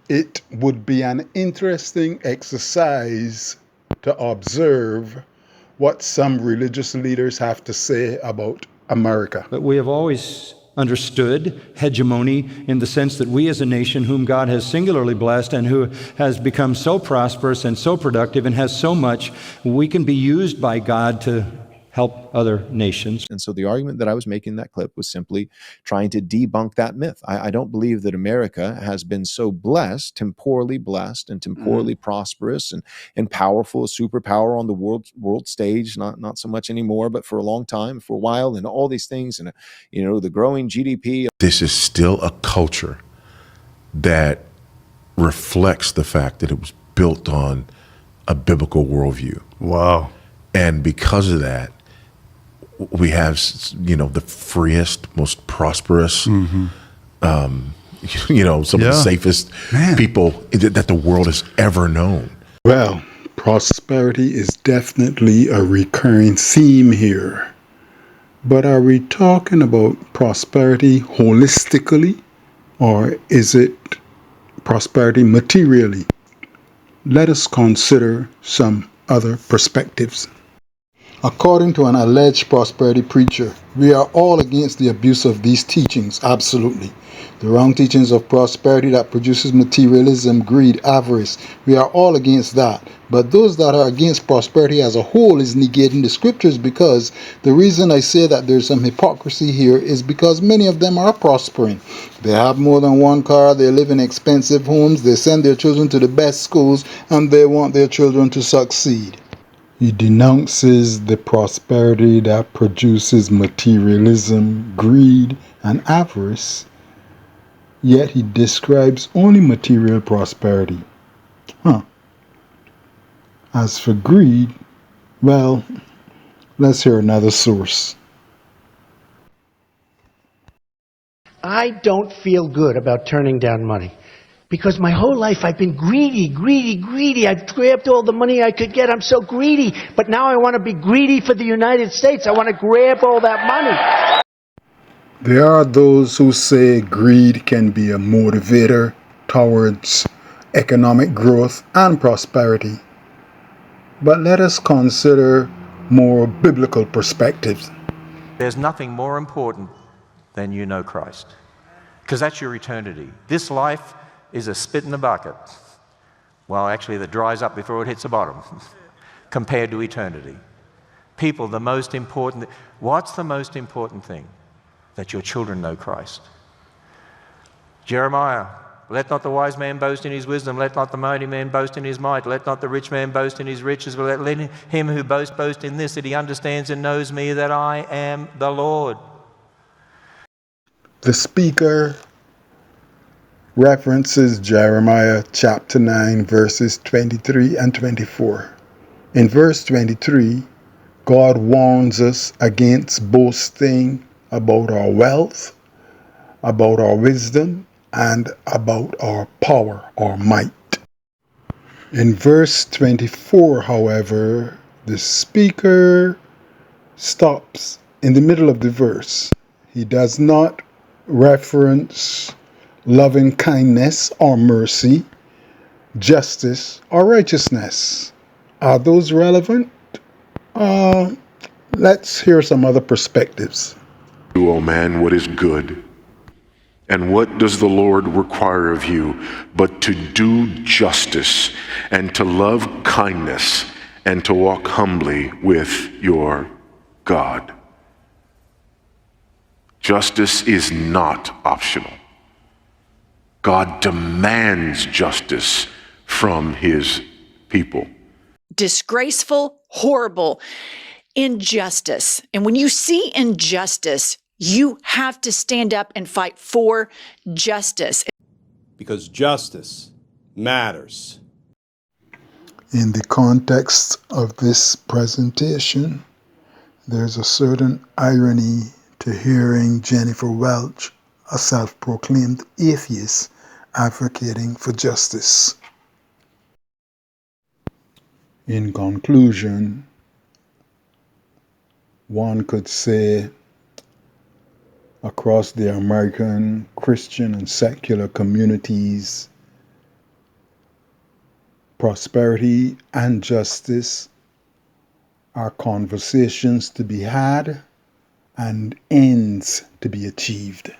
it would be an interesting exercise to observe what some religious leaders have to say about America. But we have always understood hegemony in the sense that we as a nation whom God has singularly blessed and who has become so prosperous and so productive and has so much, we can be used by God to help other nations. And so the argument that I was making in that clip was simply trying to debunk that myth. I don't believe that America has been so blessed, temporally blessed and temporally prosperous and powerful, a superpower on the world stage, not so much anymore, but for a long time, for a while, and all these things, and the growing GDP. This is still a culture that reflects the fact that it was built on a biblical worldview. Wow. And because of that, we have, the freest, most prosperous, some of the safest people that the world has ever known. Well, prosperity is definitely a recurring theme here. But are we talking about prosperity holistically, or is it prosperity materially? Let us consider some other perspectives. According to an alleged prosperity preacher, we are all against the abuse of these teachings, absolutely. The wrong teachings of prosperity that produces materialism, greed, avarice, we are all against that. But those that are against prosperity as a whole is negating the scriptures, because the reason I say that there's some hypocrisy here is because many of them are prospering. They have more than one car, they live in expensive homes, they send their children to the best schools, and they want their children to succeed. He denounces the prosperity that produces materialism, greed, and avarice, yet he describes only material prosperity. As for greed, well, let's hear another source. I don't feel good about turning down money. Because my whole life I've been greedy. I've grabbed all the money I could get. I'm so greedy. But now I want to be greedy for the United States. I want to grab all that money. There are those who say greed can be a motivator towards economic growth and prosperity. But let us consider more biblical perspectives. There's nothing more important than you know Christ, because that's your eternity. This life is a spit in the bucket. Well, actually, that dries up before it hits the bottom compared to eternity. People, what's the most important thing? That your children know Christ. Jeremiah, let not the wise man boast in his wisdom, let not the mighty man boast in his might, let not the rich man boast in his riches, but let him who boasts boast in this, that he understands and knows me, that I am the Lord. The speaker references Jeremiah chapter 9, verses 23 and 24. In verse 23, God warns us against boasting about our wealth, about our wisdom, and about our power or might. In verse 24, however, the speaker stops in the middle of the verse. He does not reference loving kindness or mercy, justice or righteousness. Are those relevant? Let's hear some other perspectives. Do, O man, what is good. And what does the Lord require of you but to do justice and to love kindness and to walk humbly with your God? Justice is not optional. God demands justice from his people. Disgraceful, horrible injustice. And when you see injustice, you have to stand up and fight for justice. Because justice matters. In the context of this presentation, there's a certain irony to hearing Jennifer Welch, a self-proclaimed atheist, advocating for justice. In conclusion, one could say across the American Christian and secular communities, Prosperity and justice are conversations to be had and ends to be achieved.